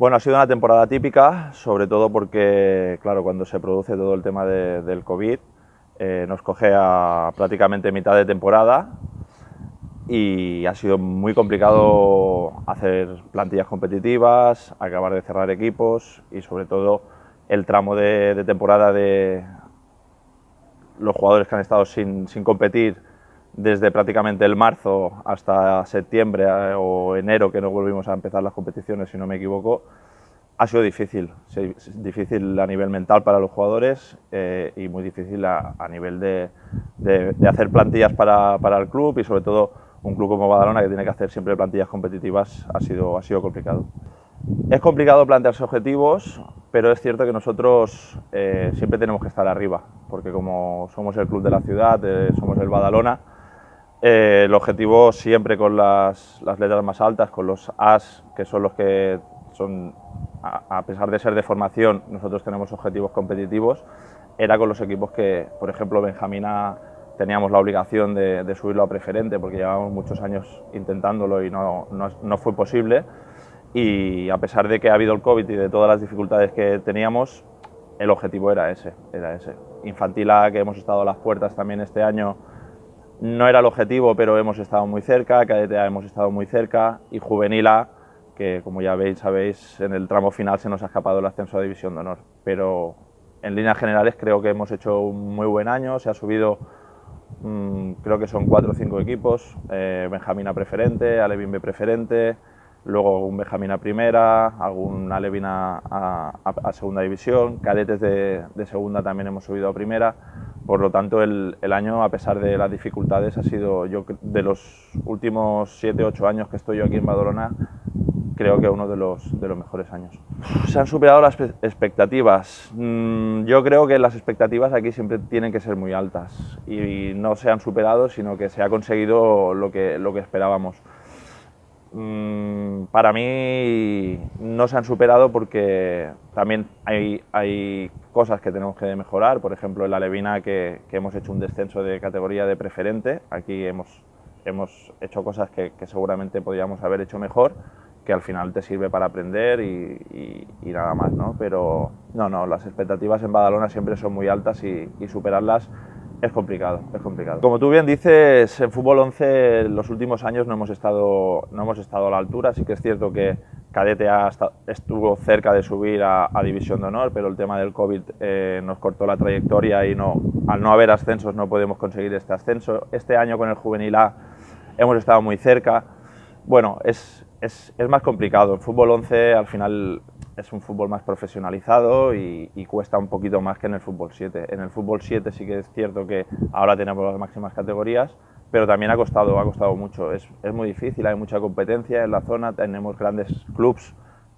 Bueno, ha sido una temporada típica, sobre todo porque, claro, cuando se produce todo el tema del COVID, nos coge a prácticamente mitad de temporada y ha sido muy complicado hacer plantillas competitivas, acabar de cerrar equipos y sobre todo el tramo de temporada de los jugadores que han estado sin competir desde prácticamente el marzo hasta septiembre o enero, que no volvimos a empezar las competiciones, si no me equivoco. Ha sido difícil, sí, difícil a nivel mental para los jugadores y muy difícil a nivel de hacer plantillas para el club y sobre todo un club como Badalona que tiene que hacer siempre plantillas competitivas ha sido complicado. Es complicado plantearse objetivos, pero es cierto que nosotros siempre tenemos que estar arriba, porque como somos el club de la ciudad, somos el Badalona, el objetivo siempre con las letras más altas, con los As, que son los que son, a pesar de ser de formación, nosotros tenemos objetivos competitivos, era con los equipos que, por ejemplo, Benjamina teníamos la obligación de subirlo a preferente, porque llevábamos muchos años intentándolo y no fue posible. Y a pesar de que ha habido el COVID y de todas las dificultades que teníamos, el objetivo era ese, era ese. Infantil A, que hemos estado a las puertas también este año, no era el objetivo, pero hemos estado muy cerca, Cadete A hemos estado muy cerca, y Juvenil A, que como ya veis, sabéis, en el tramo final se nos ha escapado el ascenso a División de Honor. Pero en líneas generales creo que hemos hecho un muy buen año, se ha subido, creo que son 4 o 5 equipos, Benjamín A preferente, Alevín B preferente, luego un Benjamín A primera, algún Alevín a segunda división, cadetes de segunda también hemos subido a primera. Por lo tanto, el año, a pesar de las dificultades, ha sido, yo de los últimos 7 o 8 años que estoy yo aquí en Badalona, creo que uno de los mejores años. Se han superado las expectativas. Yo creo que las expectativas aquí siempre tienen que ser muy altas y no se han superado, sino que se ha conseguido lo que esperábamos. Para mí no se han superado porque también hay cosas que tenemos que mejorar. Por ejemplo, en la Alevina que hemos hecho un descenso de categoría de preferente. Aquí hemos hecho cosas que seguramente podríamos haber hecho mejor, que al final te sirve para aprender y nada más, ¿no? Pero no, las expectativas en Badalona siempre son muy altas y superarlas es complicado, es complicado. Como tú bien dices, en fútbol 11 en los últimos años no hemos estado a la altura. Sí que es cierto que Cadete A estuvo cerca de subir a División de Honor, pero el tema del COVID nos cortó la trayectoria y al no haber ascensos no podemos conseguir este ascenso. Este año con el Juvenil A hemos estado muy cerca. Bueno, es más complicado. En fútbol 11 al final es un fútbol más profesionalizado y cuesta un poquito más que en el fútbol 7. En el fútbol 7 sí que es cierto que ahora tenemos las máximas categorías, pero también ha costado mucho. Es muy difícil, hay mucha competencia en la zona, tenemos grandes clubs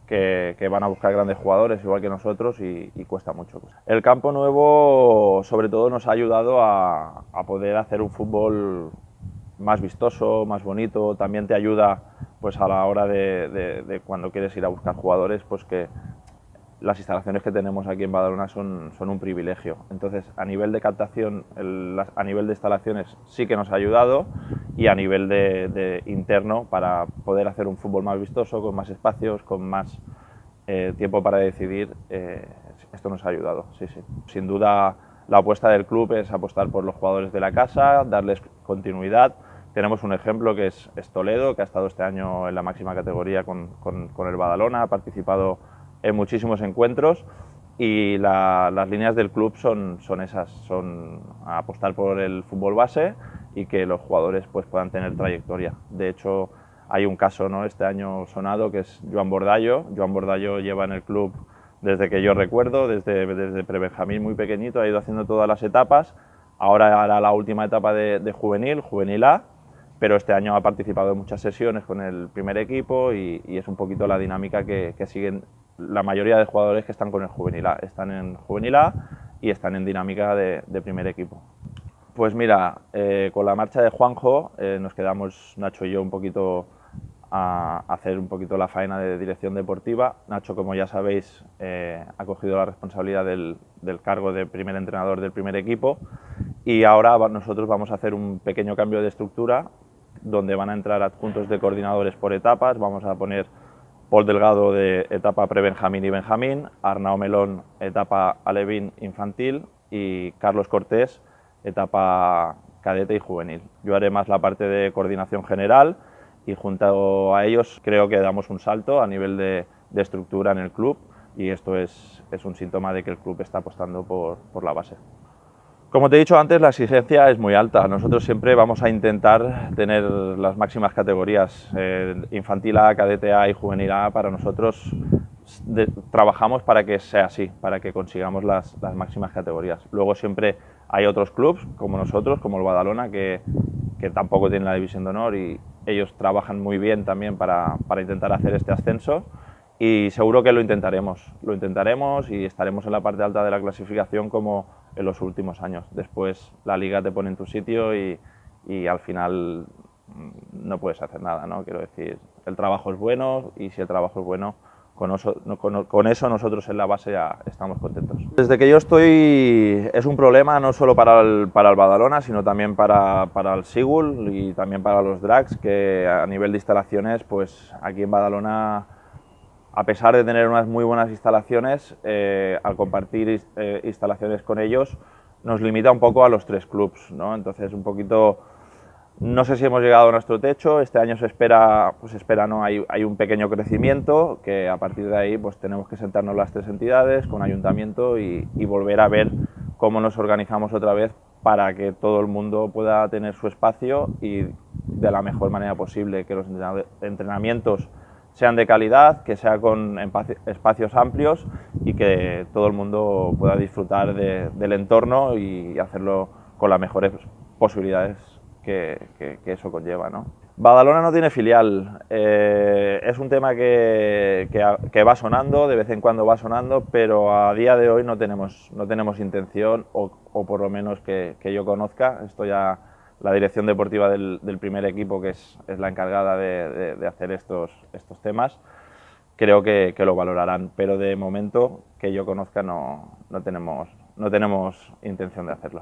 que van a buscar grandes jugadores igual que nosotros y cuesta mucho. El campo nuevo sobre todo nos ha ayudado a poder hacer un fútbol más vistoso, más bonito. También te ayuda pues a la hora de cuando quieres ir a buscar jugadores, pues que las instalaciones que tenemos aquí en Badalona son un privilegio. Entonces, a nivel de captación, a nivel de instalaciones sí que nos ha ayudado, y a nivel de interno para poder hacer un fútbol más vistoso, con más espacios, con más tiempo para decidir, esto nos ha ayudado, sí. Sin duda, la apuesta del club es apostar por los jugadores de la casa, darles continuidad. Tenemos un ejemplo que es Toledo, que ha estado este año en la máxima categoría con el Badalona, ha participado en muchísimos encuentros, y las líneas del club son esas, son apostar por el fútbol base y que los jugadores pues puedan tener trayectoria. De hecho, hay un caso, ¿no?, este año sonado, que es Joan Bordallo. Joan Bordallo lleva en el club desde que yo recuerdo, desde prebenjamín muy pequeñito, ha ido haciendo todas las etapas. Ahora hará la última etapa de Juvenil A, pero este año ha participado en muchas sesiones con el primer equipo y es un poquito la dinámica que siguen la mayoría de jugadores que están con el Juvenil A. Están en Juvenil A y están en dinámica de primer equipo. Pues mira, con la marcha de Juanjo nos quedamos Nacho y yo un poquito a hacer un poquito la faena de dirección deportiva. Nacho, como ya sabéis, ha cogido la responsabilidad del cargo de primer entrenador del primer equipo, y ahora nosotros vamos a hacer un pequeño cambio de estructura donde van a entrar adjuntos de coordinadores por etapas. Vamos a poner Pol Delgado de etapa pre-Benjamín y Benjamín, Arnau Melón etapa alevín infantil y Carlos Cortés etapa cadete y juvenil. Yo haré más la parte de coordinación general y junto a ellos creo que damos un salto a nivel de estructura en el club y esto es un síntoma de que el club está apostando por la base. Como te he dicho antes, la exigencia es muy alta. Nosotros siempre vamos a intentar tener las máximas categorías. Infantil A, cadete A y juvenil A, para nosotros trabajamos para que sea así, para que consigamos las máximas categorías. Luego siempre hay otros clubes como nosotros, como el Badalona, que tampoco tienen la división de honor y ellos trabajan muy bien también para intentar hacer este ascenso. Y seguro que lo intentaremos y estaremos en la parte alta de la clasificación como en los últimos años. Después la liga te pone en tu sitio y al final no puedes hacer nada, ¿no? Quiero decir, el trabajo es bueno y si el trabajo es bueno, con eso nosotros en la base ya estamos contentos. Desde que yo estoy es un problema no solo para el Badalona, sino también para el Sigul y también para los Drags, que a nivel de instalaciones, pues aquí en Badalona, a pesar de tener unas muy buenas instalaciones, al compartir instalaciones con ellos, nos limita un poco a los tres clubs, ¿no? Entonces, un poquito, no sé si hemos llegado a nuestro techo. Este año se espera, no, hay un pequeño crecimiento, que a partir de ahí pues tenemos que sentarnos las tres entidades con ayuntamiento y volver a ver cómo nos organizamos otra vez para que todo el mundo pueda tener su espacio y de la mejor manera posible, que los entrenamientos sean de calidad, que sea con espacios amplios y que todo el mundo pueda disfrutar del entorno y hacerlo con las mejores posibilidades que eso conlleva, ¿no? Badalona no tiene filial, es un tema que va sonando, de vez en cuando va sonando, pero a día de hoy no tenemos intención, o por lo menos que yo conozca. Esto ya la dirección deportiva del primer equipo, que es la encargada de hacer estos temas, creo que lo valorarán, pero de momento que yo conozca no tenemos intención de hacerlo.